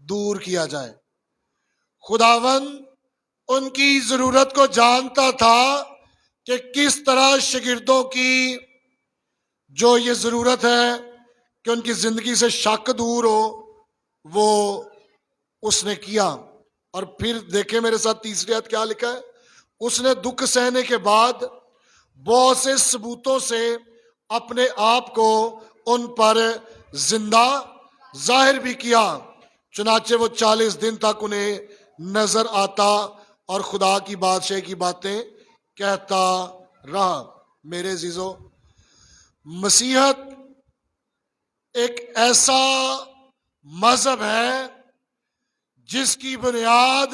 دور کیا جائے۔ خداوند ان کی ضرورت کو جانتا تھا کہ کس طرح شاگردوں کی جو یہ ضرورت ہے کہ ان کی زندگی سے شک دور ہو، وہ اس نے کیا۔ اور پھر دیکھیں میرے ساتھ تیسری آیت کیا لکھا ہے، اس نے دکھ سہنے کے بعد بہت سے ثبوتوں سے اپنے آپ کو ان پر زندہ ظاہر بھی کیا، چنانچہ وہ 40 دن تک انہیں نظر آتا اور خدا کی بادشاہی کی باتیں کہتا رہا۔ میرے عزیزو، مسیحیت ایک ایسا مذہب ہے جس کی بنیاد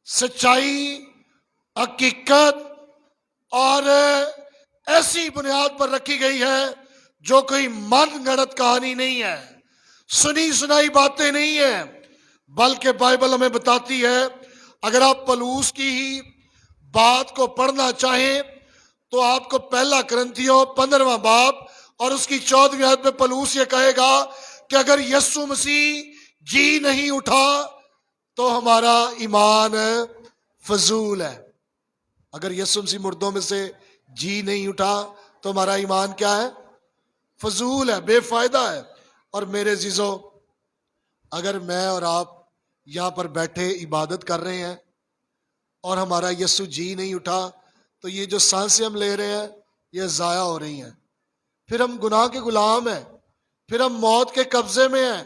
سچائی، حقیقت اور ایسی بنیاد پر رکھی گئی ہے جو کوئی من گھڑت کہانی نہیں ہے، سنی سنائی باتیں نہیں ہیں، بلکہ بائبل ہمیں بتاتی ہے۔ اگر آپ پولس کی ہی بات کو پڑھنا چاہیں تو آپ کو پہلا کرنتھیوں 15واں باب اور اس کی 14ویں آیت میں پولس یہ کہے گا کہ اگر یسوع مسیح جی نہیں اٹھا تو ہمارا ایمان فضول ہے۔ اگر یسوع مسیح مردوں میں سے جی نہیں اٹھا تو ہمارا ایمان کیا ہے؟ فضول ہے، بے فائدہ ہے۔ اور میرے عزیزو، اگر میں اور آپ یہاں پر بیٹھے عبادت کر رہے ہیں اور ہمارا یسوع جی نہیں اٹھا تو یہ جو سانسیں ہم لے رہے ہیں یہ ضائع ہو رہی ہیں، پھر ہم گناہ کے غلام ہیں، پھر ہم موت کے قبضے میں ہیں،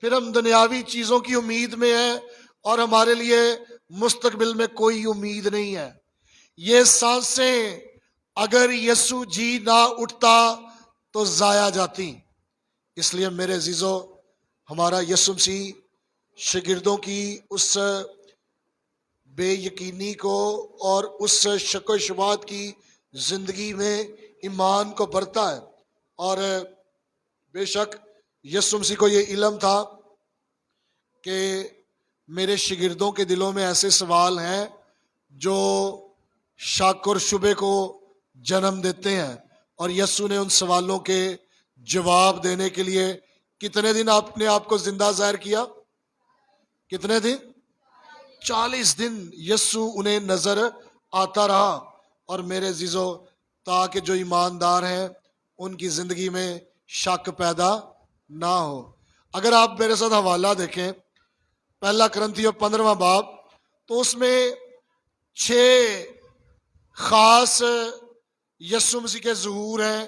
پھر ہم دنیاوی چیزوں کی امید میں ہیں اور ہمارے لیے مستقبل میں کوئی امید نہیں ہے۔ یہ سانسیں اگر یسوع جی نہ اٹھتا تو ضائع جاتی۔ اس لیے میرے عزیزو، ہمارا یسوع مسیح شاگردوں کی اس بے یقینی کو اور اس شک و شبہات کی زندگی میں ایمان کو بھرتا ہے، اور بے شک یسوع مسیح کو یہ علم تھا کہ میرے شاگردوں کے دلوں میں ایسے سوال ہیں جو شک اور شبہ کو جنم دیتے ہیں، اور یسوع نے ان سوالوں کے جواب دینے کے لیے کتنے دن اپنے آپ کو زندہ ظاہر کیا؟ کتنے دن؟ 40 دن یسوع انہیں نظر آتا رہا۔ اور میرے عزیزو، تاکہ جو ایماندار ہیں ان کی زندگی میں شک پیدا نہ ہو۔ اگر آپ میرے ساتھ حوالہ دیکھیں پہلا کرنتھیوں 15واں باب، تو اس میں 6 خاص یسوع مسیح کے ظہور ہیں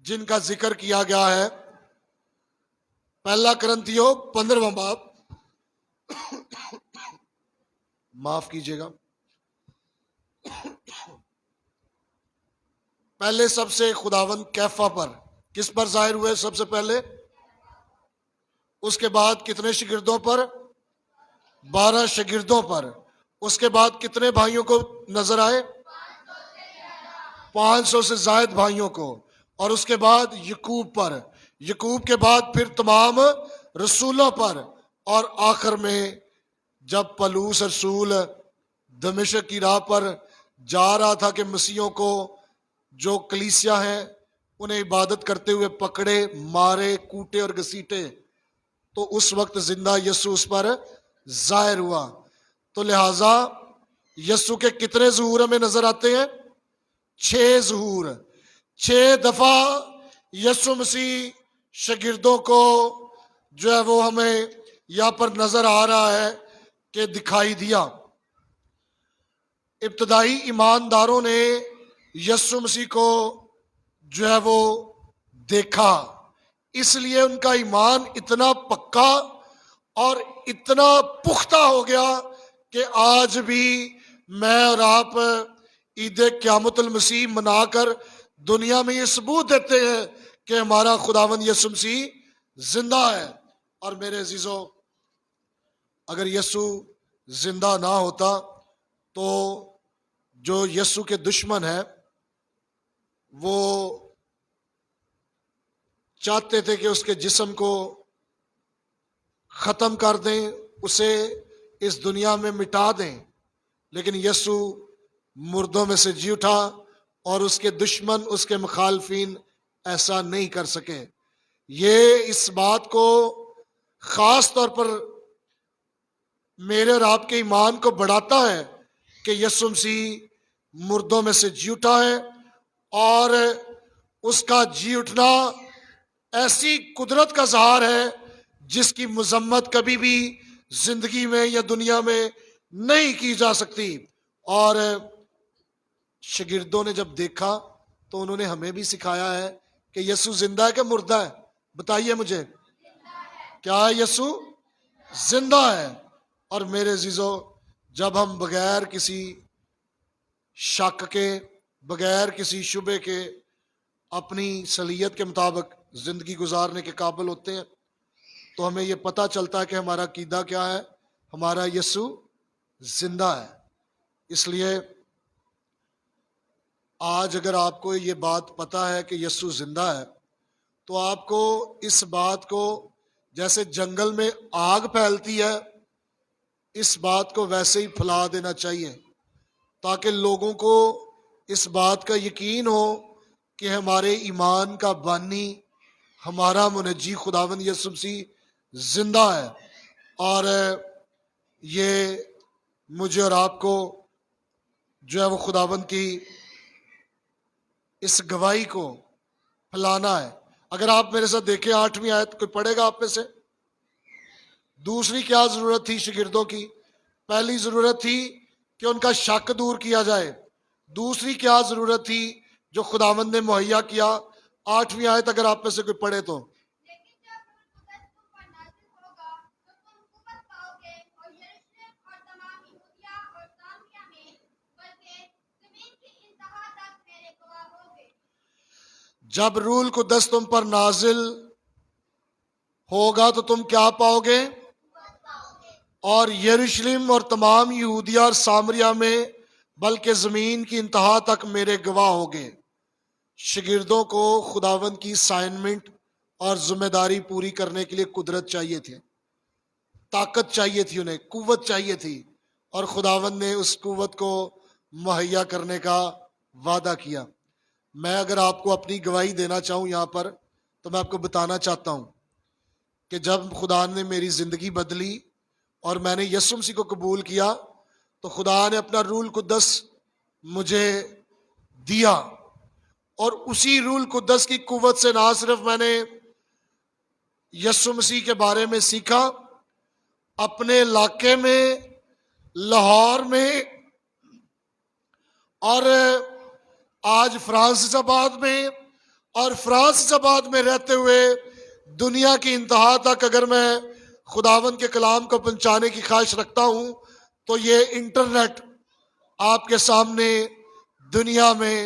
جن کا ذکر کیا گیا ہے۔ پہلا کرنتھیوں 15واں باب، معاف کیجیے گا، پہلے سب سے خداوند کیفا پر، کس پر ظاہر ہوئے سب سے پہلے؟ اس کے بعد کتنے شاگردوں پر؟ 12 شاگردوں پر۔ اس کے بعد کتنے بھائیوں کو نظر آئے؟ 500 سے زائد بھائیوں کو۔ اور اس کے بعد یعقوب پر، یعقوب کے بعد پھر تمام رسولوں پر، اور آخر میں جب پولس رسول دمشق کی راہ پر جا رہا تھا کہ مسیحوں کو جو کلیسیا ہیں انہیں عبادت کرتے ہوئے پکڑے، مارے، کوٹے اور گھسیٹے، تو اس وقت زندہ یسوع اس پر ظاہر ہوا۔ تو لہٰذا یسوع کے کتنے ظہور ہمیں نظر آتے ہیں؟ 6 ظہور۔ 6 دفعہ یسوع مسیح شاگردوں کو جو ہے وہ ہمیں یہاں پر نظر آ رہا ہے کہ دکھائی دیا۔ ابتدائی ایمانداروں نے یسوع مسیح کو جو ہے وہ دیکھا، اس لیے ان کا ایمان اتنا پکا اور اتنا پختہ ہو گیا کہ آج بھی میں اور آپ عید قیامت المسیح منا کر دنیا میں یہ ثبوت دیتے ہیں کہ ہمارا خداوند یسوع مسیح زندہ ہے۔ اور میرے عزیزو، اگر یسوع زندہ نہ ہوتا تو جو یسوع کے دشمن ہیں وہ چاہتے تھے کہ اس کے جسم کو ختم کر دیں، اسے اس دنیا میں مٹا دیں، لیکن یسوع مردوں میں سے جی اٹھا اور اس کے دشمن، اس کے مخالفین ایسا نہیں کر سکے۔ یہ اس بات کو خاص طور پر میرے اور آپ کے ایمان کو بڑھاتا ہے کہ یسوع مسیح مردوں میں سے جی اٹھا ہے، اور اس کا جی اٹھنا ایسی قدرت کا اظہار ہے جس کی مذمت کبھی بھی زندگی میں یا دنیا میں نہیں کی جا سکتی۔ اور شاگردوں نے جب دیکھا تو انہوں نے ہمیں بھی سکھایا ہے کہ یسوع زندہ ہے کہ مردہ ہے؟ بتائیے مجھے، کیا یسوع زندہ ہے؟ اور میرے عزیزو، جب ہم بغیر کسی شک کے، بغیر کسی شبے کے اپنی صلاحیت کے مطابق زندگی گزارنے کے قابل ہوتے ہیں تو ہمیں یہ پتہ چلتا ہے کہ ہمارا عقیدہ کیا ہے، ہمارا یسوع زندہ ہے۔ اس لیے آج اگر آپ کو یہ بات پتہ ہے کہ یسوع زندہ ہے تو آپ کو اس بات کو، جیسے جنگل میں آگ پھیلتی ہے، اس بات کو ویسے ہی پھیلا دینا چاہیے، تاکہ لوگوں کو اس بات کا یقین ہو کہ ہمارے ایمان کا بانی، ہمارا منجی خداوند یسوع مسیح زندہ ہے۔ اور یہ مجھے اور آپ کو جو ہے وہ خداوند کی اس گواہی کو پھیلانا ہے۔ اگر آپ میرے ساتھ دیکھیں 8ویں آیت، کوئی پڑھے گا آپ میں سے؟ دوسری کیا ضرورت تھی شاگردوں کی؟ پہلی ضرورت تھی کہ ان کا شک دور کیا جائے۔ دوسری کیا ضرورت تھی جو خداوند نے مہیا کیا؟ 8ویں آیت اگر آپ میں سے کوئی پڑھے تو۔ لیکن جب روح القدس تم پر نازل ہوگا تو تم قوت پاؤ گے، اور یروشلم اور تمام یہودیہ اور سامریہ میں بلکہ زمین کی انتہا تک میرے گواہ ہوگے۔ جب روح القدس تم پر نازل ہوگا تو تم کیا پاؤ گے؟ اور یروشلم اور تمام یہودیہ اور سامریہ میں بلکہ زمین کی انتہا تک میرے گواہ ہوگے۔ شاگردوں کو خداوند کی اسائنمنٹ اور ذمہ داری پوری کرنے کے لیے قدرت چاہیے تھی، طاقت چاہیے تھی، انہیں قوت چاہیے تھی، اور خداوند نے اس قوت کو مہیا کرنے کا وعدہ کیا۔ میں اگر آپ کو اپنی گواہی دینا چاہوں یہاں پر تو میں آپ کو بتانا چاہتا ہوں کہ جب خدا نے میری زندگی بدلی اور میں نے یسوع مسیح کو قبول کیا تو خدا نے اپنا روح القدس مجھے دیا، اور اسی روح القدس کی قوت سے نہ صرف میں نے یسوع مسیح کے بارے میں سیکھا، اپنے علاقے میں، لاہور میں، اور آج فرانسس آباد میں، اور فرانسس آباد میں رہتے ہوئے دنیا کی انتہا تک اگر میں خداوند کے کلام کو پہنچانے کی خواہش رکھتا ہوں تو یہ انٹرنیٹ آپ کے سامنے دنیا میں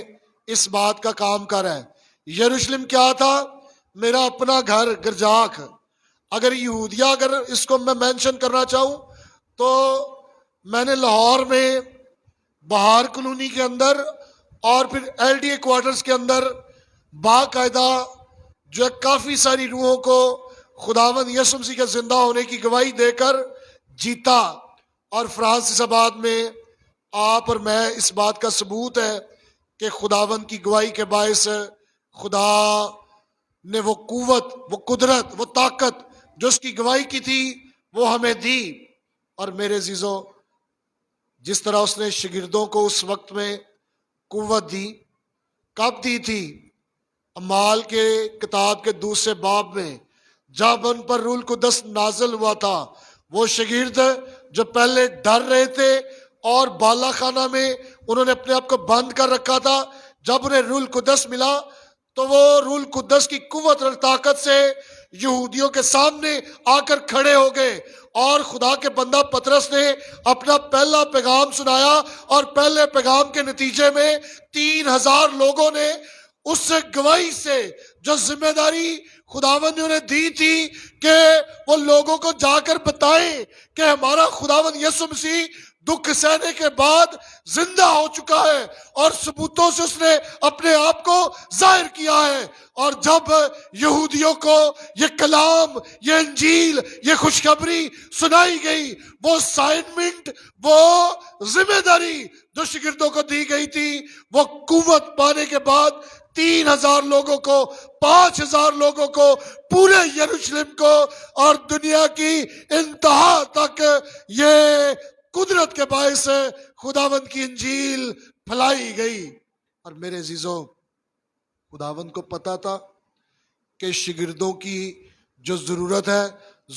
اس بات کا کام کر رہا ہے۔ یروشلم کیا تھا؟ میرا اپنا گھر، گرجاخ۔ اگر یہودیہ اگر اس کو میں مینشن کرنا چاہوں تو میں نے لاہور میں بہار کالونی کے اندر اور پھر ایل ڈی اے کوارٹرز کے اندر باقاعدہ جو ہے کافی ساری روحوں کو خداوند یسوع مسیح کے زندہ ہونے کی گواہی دے کر جیتا، اور فرانسس آباد میں آپ اور میں اس بات کا ثبوت ہے کہ خداوند کی گواہی کے باعث خدا نے وہ قوت، وہ قدرت، وہ طاقت جو اس کی گواہی کی تھی وہ ہمیں دی۔ اور میرے عزیزو، جس طرح اس نے شاگردوں کو اس وقت میں قوت دی، کب دی تھی؟ اعمال کے کتاب کے دوسرے باب میں جب ان پر روح القدس نازل ہوا تھا، وہ شاگرد جو پہلے ڈر رہے تھے اور بالا خانہ میں انہوں نے اپنے آپ کو بند کر رکھا تھا، جب انہیں روح القدس ملا تو وہ روح القدس کی قوت اور طاقت سے یہودیوں کے سامنے آ کر کھڑے ہو گئے، اور خدا کے بندہ پطرس نے اپنا پہلا پیغام سنایا، اور پہلے پیغام کے نتیجے میں 3000 لوگوں نے اس گواہی سے جو ذمہ داری خداوند نے انہیں دی تھی کہ وہ لوگوں کو جا کر بتائیں کہ ہمارا خداوند یسوع مسیح دکھ سہنے کے بعد زندہ ہو چکا ہے اور ثبوتوں سے اس نے اپنے آپ کو ظاہر کیا ہے. اور جب یہودیوں کو یہ کلام، یہ انجیل، یہ خوشخبری سنائی گئی، وہ اسائنمنٹ، وہ ذمہ داری جو شاگردوں کو دی گئی تھی، وہ قوت پانے کے بعد 3,000 لوگوں کو، 5,000 لوگوں کو، پورے یروشلم کو اور دنیا کی انتہا تک یہ قدرت کے باعث خداوند کی انجیل پھیلائی گئی. اور میرے عزیزو، خداوند کو پتا تھا کہ شاگردوں کی جو ضرورت ہے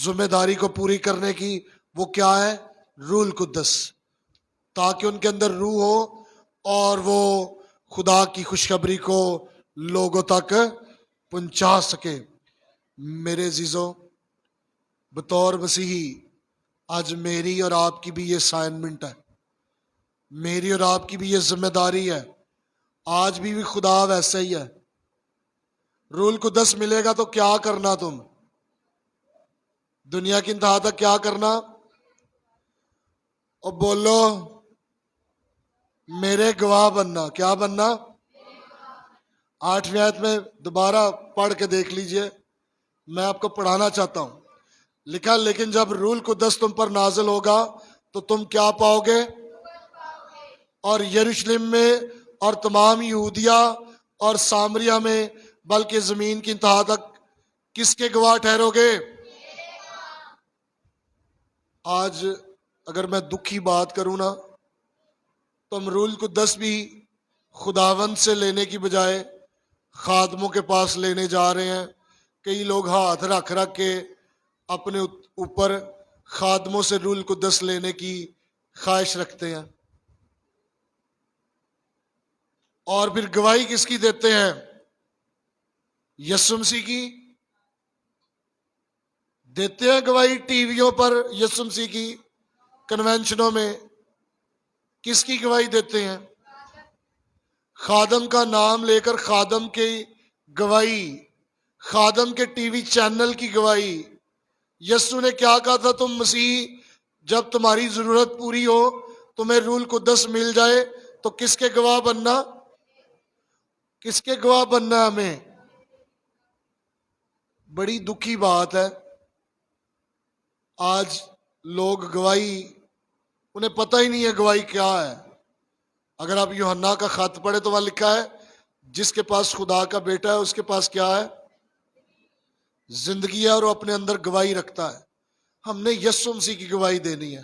ذمہ داری کو پوری کرنے کی، وہ کیا ہے؟ روح القدس، تاکہ ان کے اندر روح ہو اور وہ خدا کی خوشخبری کو لوگوں تک پہنچا سکے. میرے عزیزو، بطور مسیحی آج میری اور آپ کی بھی یہ اسائنمنٹ ہے، میری اور آپ کی بھی یہ ذمہ داری ہے. آج بھی خدا ویسا ہی ہے. روح القدس ملے گا تو کیا کرنا؟ تم دنیا کی انتہا تک کیا کرنا؟ اور بولو، میرے گواہ بننا. کیا بننا؟ 8ویں آیت میں دوبارہ پڑھ کے دیکھ لیجئے، میں آپ کو پڑھانا چاہتا ہوں. لکھا، لیکن جب روح القدس تم پر نازل ہوگا تو تم کیا پاؤ گے؟ اور یروشلم میں اور تمام یہودیہ اور سامریہ میں بلکہ زمین کی انتہا تک کس کے گواہ ٹھہرو گے؟ آج اگر میں دکھی بات کروں نا، تو ہم روح القدس بھی خداوند سے لینے کی بجائے خادموں کے پاس لینے جا رہے ہیں. کئی لوگ ہاتھ رکھ کے اپنے اوپر خادموں سے روح القدس لینے کی خواہش رکھتے ہیں. اور پھر گواہی کس کی دیتے ہیں؟ یسوع مسیح کی. دیتے ہیں گواہی ٹی ویوں پر یسوع مسیح کی، کنونشنوں میں. کس کی گواہی دیتے ہیں؟ خادم کا نام لے کر خادم کی گواہی، خادم کے ٹی وی چینل کی گواہی. یسوع نے کیا کہا تھا؟ تم مسیح جب تمہاری ضرورت پوری ہو، تمہیں روح القدس مل جائے تو کس کے گواہ بننا؟ کس کے گواہ بننا ہے ہمیں؟ بڑی دکھی بات ہے، آج لوگ گواہی، انہیں پتہ ہی نہیں ہے گواہی کیا ہے. اگر آپ یوحنا کا خط پڑھے تو وہاں لکھا ہے، جس کے پاس خدا کا بیٹا ہے اس کے پاس کیا ہے؟ زندگی ہے، اور وہ اپنے اندر گواہی رکھتا ہے. ہم نے یسوع مسیح کی گواہی دینی ہے.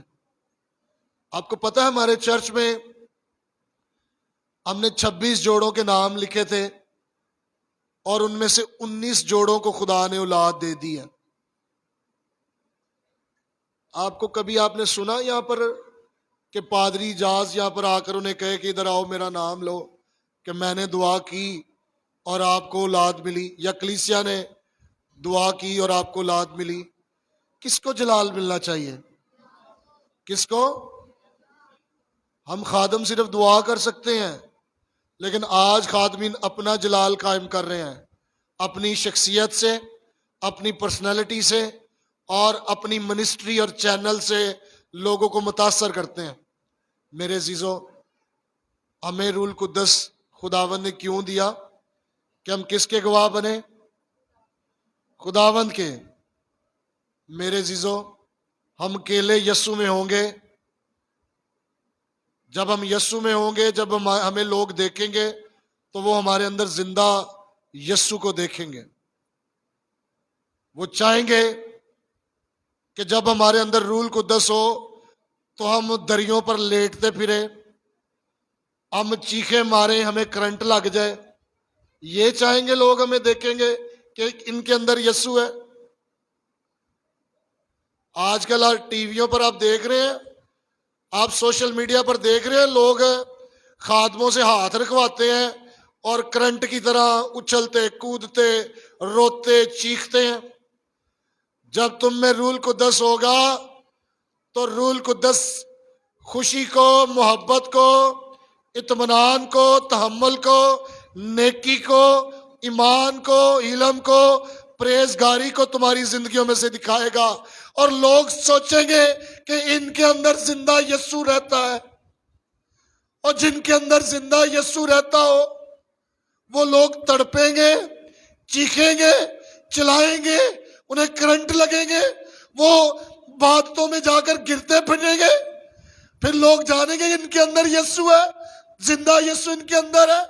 آپ کو پتہ ہے ہمارے چرچ میں ہم نے 26 جوڑوں کے نام لکھے تھے، اور ان میں سے 19 جوڑوں کو خدا نے اولاد دے دی ہے. آپ کو کبھی آپ نے سنا یہاں پر کہ پادری جاز یہاں پر آ کر انہیں کہے کہ ادھر آؤ میرا نام لو کہ میں نے دعا کی اور آپ کو اولاد ملی، یا کلیسیا نے دعا کی اور آپ کو اولاد ملی؟ کس کو جلال ملنا چاہیے؟ کس کو؟ ہم خادم صرف دعا کر سکتے ہیں، لیکن آج خادمین اپنا جلال قائم کر رہے ہیں، اپنی شخصیت سے، اپنی پرسنالٹی سے اور اپنی منسٹری اور چینل سے لوگوں کو متاثر کرتے ہیں. میرے عزیزو، ہمیں روح القدس خداوند نے کیوں دیا؟ کہ ہم کس کے گواہ بنے؟ خداوند کے. میرے عزیزو، ہم اکیلے یسوع میں ہوں گے. جب ہم یسوع میں ہوں گے، جب ہمیں لوگ دیکھیں گے تو وہ ہمارے اندر زندہ یسوع کو دیکھیں گے. وہ چاہیں گے کہ جب ہمارے اندر روح القدس ہو تو ہم دریوں پر لیٹتے پھرے، ہم چیخیں ماریں، ہمیں کرنٹ لگ جائے. یہ چاہیں گے لوگ، ہمیں دیکھیں گے کہ ان کے اندر یسوع ہے. آج کل ٹی ویوں پر آپ دیکھ رہے ہیں، آپ سوشل میڈیا پر دیکھ رہے ہیں، لوگ خادموں سے ہاتھ رکھواتے ہیں اور کرنٹ کی طرح اچھلتے کودتے روتے چیختے ہیں. جب تم میں روح القدس ہوگا تو روح القدس خوشی کو، محبت کو، اطمینان کو، تحمل کو، نیکی کو، ایمان کو، علم کو، پرہیزگاری کو تمہاری زندگیوں میں سے دکھائے گا، اور لوگ سوچیں گے کہ ان کے اندر زندہ یسوع رہتا ہے. اور جن کے اندر زندہ یسوع رہتا ہو وہ لوگ تڑپیں گے، چیخیں گے، چلائیں گے، انہیں کرنٹ لگیں گے، وہ باتوں میں جا کر گرتے پھریں گے، پھر لوگ جانیں گے ان کے اندر یسوع ہے، زندہ یسوع ان کے اندر ہے۔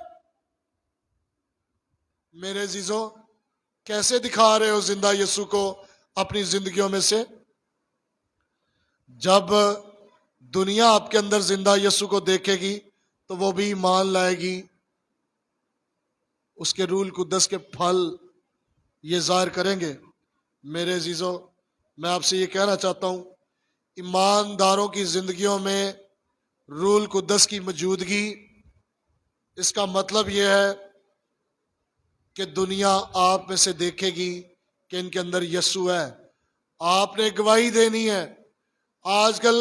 میرے عزیزو، کیسے دکھا رہے ہو زندہ یسوع کو اپنی زندگیوں میں سے؟ جب دنیا آپ کے اندر زندہ یسوع کو دیکھے گی تو وہ بھی ایمان لائے گی، اس کے روح القدس کے پھل یہ ظاہر کریں گے۔ میرے عزیزو، میں آپ سے یہ کہنا چاہتا ہوں، ایمانداروں کی زندگیوں میں روح القدس کی موجودگی، اس کا مطلب یہ ہے کہ دنیا آپ میں سے دیکھے گی کہ ان کے اندر یسوع ہے۔ آپ نے گواہی دینی ہے۔ آج کل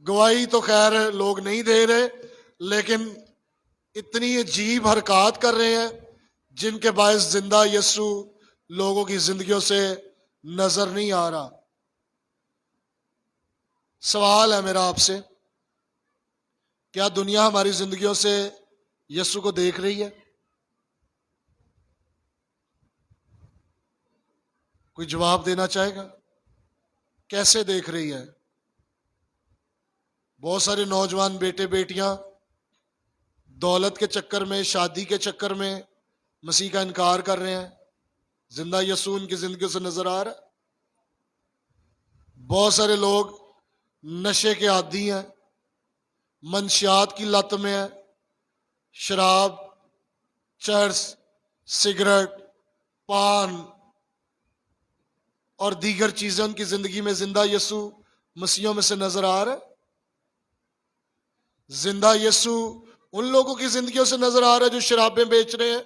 گواہی تو خیر لوگ نہیں دے رہے، لیکن اتنی عجیب حرکات کر رہے ہیں جن کے باعث زندہ یسوع لوگوں کی زندگیوں سے نظر نہیں آ رہا۔ سوال ہے میرا آپ سے، کیا دنیا ہماری زندگیوں سے یسوع کو دیکھ رہی ہے؟ کوئی جواب دینا چاہے گا؟ کیسے دیکھ رہی ہے؟ بہت سارے نوجوان بیٹے بیٹیاں دولت کے چکر میں، شادی کے چکر میں مسیح کا انکار کر رہے ہیں۔ زندہ یسوع ان کی زندگیوں سے نظر آ رہا ہے۔ بہت سارے لوگ نشے کے عادی ہیں، منشیات کی لت میں ہیں، شراب، چرس، سگریٹ، پان اور دیگر چیزیں ان کی زندگی میں زندہ یسوع مسیحوں میں سے نظر آ رہا ہے۔ زندہ یسوع ان لوگوں کی زندگیوں سے نظر آ رہا ہے جو شرابیں بیچ رہے ہیں،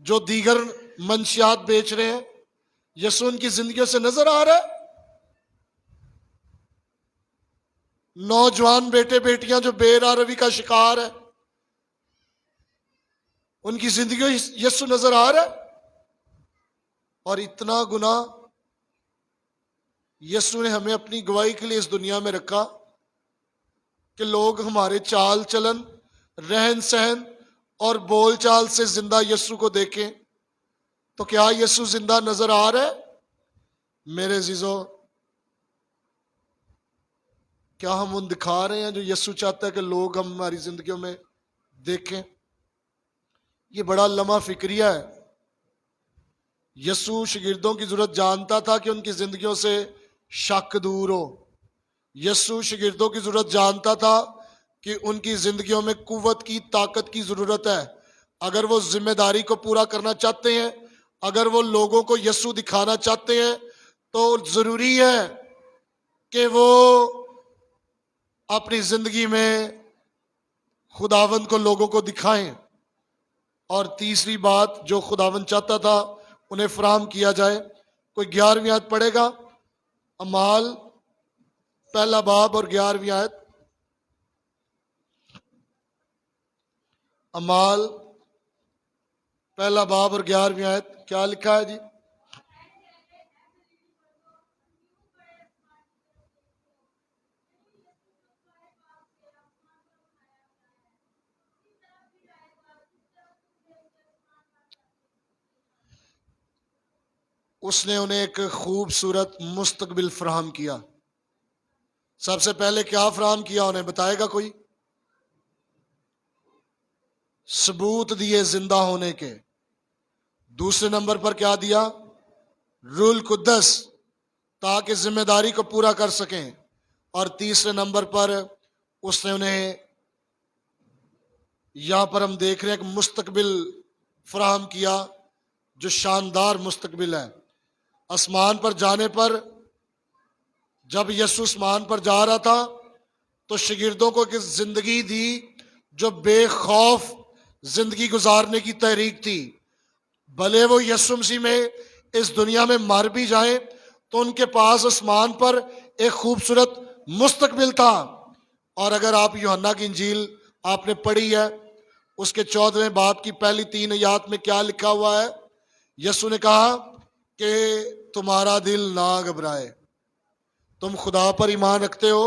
جو دیگر منشیات بیچ رہے ہیں۔ یسوع ان کی زندگیوں سے نظر آ رہا ہے۔ نوجوان بیٹے بیٹیاں جو بے راہ روی کا شکار ہیں، ان کی زندگیوں یسوع نظر آ رہا ہے۔ اور اتنا گناہ یسوع نے ہمیں اپنی گواہی کے لیے اس دنیا میں رکھا کہ لوگ ہمارے چال چلن، رہن سہن اور بول چال سے زندہ یسوع کو دیکھیں۔ تو کیا یسوع زندہ نظر آ رہا ہے؟ میرے عزیزو، کیا ہم ان دکھا رہے ہیں جو یسوع چاہتا ہے کہ لوگ ہماری زندگیوں میں دیکھیں؟ یہ بڑا لمحہ فکریہ ہے۔ یسوع شاگردوں کی ضرورت جانتا تھا کہ ان کی زندگیوں سے شک دور ہو۔ یسوع شاگردوں کی ضرورت جانتا تھا کہ ان کی زندگیوں میں قوت کی، طاقت کی ضرورت ہے۔ اگر وہ ذمہ داری کو پورا کرنا چاہتے ہیں، اگر وہ لوگوں کو یسوع دکھانا چاہتے ہیں، تو ضروری ہے کہ وہ اپنی زندگی میں خداوند کو لوگوں کو دکھائیں۔ اور تیسری بات جو خداوند چاہتا تھا انہیں فراہم کیا جائے۔ کوئی 11ویں آیت پڑھے گا؟ اعمال پہلا باب اور 11ویں آیت۔ اعمال پہلا باب اور 11ویں آیت کیا لکھا ہے جی؟ اس نے انہیں ایک خوبصورت مستقبل فراہم کیا۔ سب سے پہلے کیا فراہم کیا انہیں بتائے گا کوئی؟ ثبوت دیے زندہ ہونے کے۔ دوسرے نمبر پر کیا دیا؟ روح القدس، تاکہ ذمہ داری کو پورا کر سکیں۔ اور تیسرے نمبر پر اس نے انہیں، یہاں پر ہم دیکھ رہے ہیں، ایک مستقبل فراہم کیا جو شاندار مستقبل ہے۔ آسمان پر جانے پر، جب یسوع آسمان پر جا رہا تھا تو شاگردوں کو ایک زندگی دی جو بے خوف زندگی گزارنے کی تحریک تھی۔ بھلے وہ یسوع مسیح میں اس دنیا میں مر بھی جائیں تو ان کے پاس آسمان پر ایک خوبصورت مستقبل تھا۔ اور اگر آپ یوحنا کی انجیل آپ نے پڑھی ہے، اس کے 14ویں باب کی پہلی 3 آیات میں کیا لکھا ہوا ہے؟ یسوع نے کہا کہ تمہارا دل نہ گھبرائے، تم خدا پر ایمان رکھتے ہو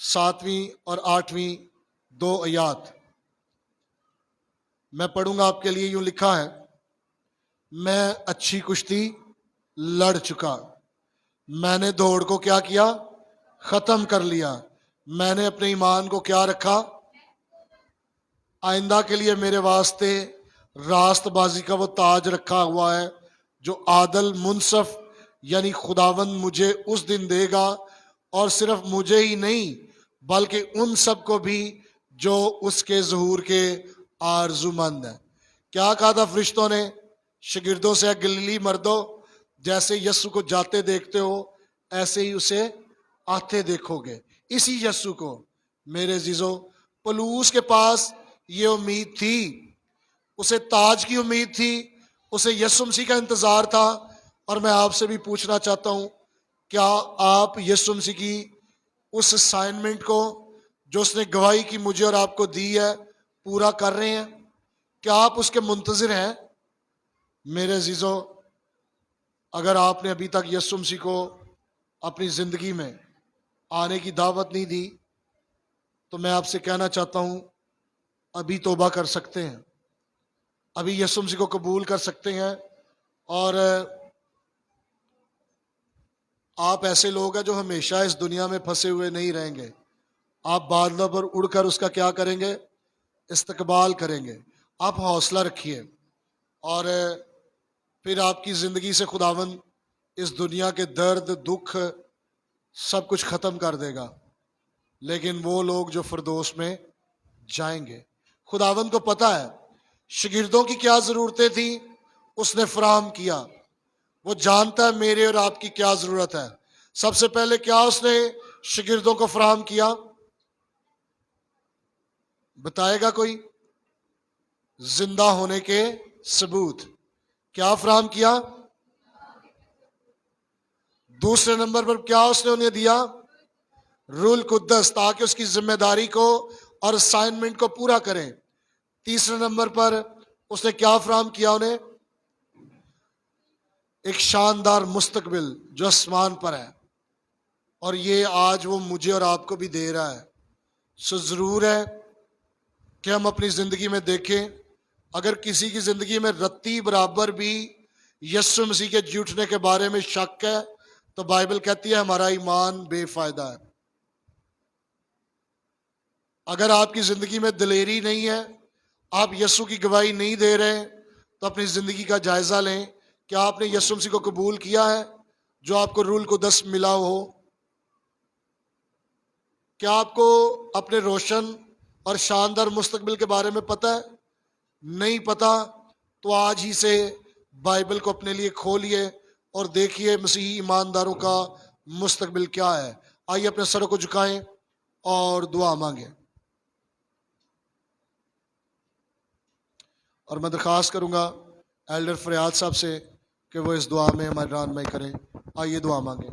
7ویں اور 8ویں 2 آیات میں پڑھوں گا آپ کے لیے. یوں لکھا ہے: میں اچھی کشتی لڑ چکا، میں نے دوڑ کو کیا کیا؟ ختم کر لیا، میں نے اپنے ایمان کو کیا رکھا؟ آئندہ کے لیے میرے واسطے راست بازی کا وہ تاج رکھا ہوا ہے جو عادل منصف یعنی خداوند مجھے اس دن دے گا، اور صرف مجھے ہی نہیں بلکہ ان سب کو بھی جو اس کے ظہور کے آرزو مند ہیں. کیا کہا تھا فرشتوں نے شاگردوں سے؟ گلیلی مردوں، جیسے یسوع کو جاتے دیکھتے ہو ایسے ہی اسے آتے دیکھو گے. اسی یسوع کو میرے عزیزو پولوس کے پاس یہ امید تھی، اسے تاج کی امید تھی، اسے یسوع مسیح کا انتظار تھا. اور میں آپ سے بھی پوچھنا چاہتا ہوں، کیا آپ یسوع مسیح کی اس اسائنمنٹ کو جو اس نے گواہی کی مجھے اور آپ کو دی ہے پورا کر رہے ہیں؟ کیا آپ اس کے منتظر ہیں؟ میرے عزیزو، اگر آپ نے ابھی تک یسوع مسیح کو اپنی زندگی میں آنے کی دعوت نہیں دی تو میں آپ سے کہنا چاہتا ہوں ابھی توبہ کر سکتے ہیں، ابھی یسوع مسیح کو قبول کر سکتے ہیں. اور آپ ایسے لوگ ہیں جو ہمیشہ اس دنیا میں پھنسے ہوئے نہیں رہیں گے. آپ بادلوں پر اڑ کر اس کا کیا کریں گے؟ استقبال کریں گے. آپ حوصلہ رکھیے، اور پھر آپ کی زندگی سے خداوند اس دنیا کے درد دکھ سب کچھ ختم کر دے گا. لیکن وہ لوگ جو فردوس میں جائیں گے، خداوند کو پتہ ہے شاگردوں کی کیا ضرورتیں تھیں، اس نے فراہم کیا. وہ جانتا ہے میرے اور آپ کی کیا ضرورت ہے. سب سے پہلے کیا اس نے شاگردوں کو فراہم کیا؟ بتائے گا کوئی؟ زندہ ہونے کے ثبوت. کیا فراہم کیا؟ دوسرے نمبر پر کیا اس نے انہیں دیا؟ روح القدس، تاکہ اس کی ذمہ داری کو اور اسائنمنٹ کو پورا کریں. تیسرے نمبر پر اس نے کیا فراہم کیا انہیں؟ ایک شاندار مستقبل جو آسمان پر ہے، اور یہ آج وہ مجھے اور آپ کو بھی دے رہا ہے. سو ضرور ہے کہ ہم اپنی زندگی میں دیکھیں، اگر کسی کی زندگی میں رتی برابر بھی یسوع مسیح کے جھوٹنے کے بارے میں شک ہے تو بائبل کہتی ہے ہمارا ایمان بے فائدہ ہے. اگر آپ کی زندگی میں دلیری نہیں ہے، آپ یسوع کی گواہی نہیں دے رہے، تو اپنی زندگی کا جائزہ لیں. کیا آپ نے یسوع مسیح کو قبول کیا ہے جو آپ کو روح القدس ملا ہو؟ کیا آپ کو اپنے روشن اور شاندار مستقبل کے بارے میں پتہ ہے؟ نہیں پتہ تو آج ہی سے بائبل کو اپنے لیے کھولیے اور دیکھیے مسیحی ایمانداروں کا مستقبل کیا ہے. آئیے اپنے سروں کو جھکائیں اور دعا مانگیں. اور میں درخواست کروں گا ایلڈر فریاد صاحب سے کہ وہ اس دعا میں ہماری رہنمائی کریں. آئیے دعا مانگیں.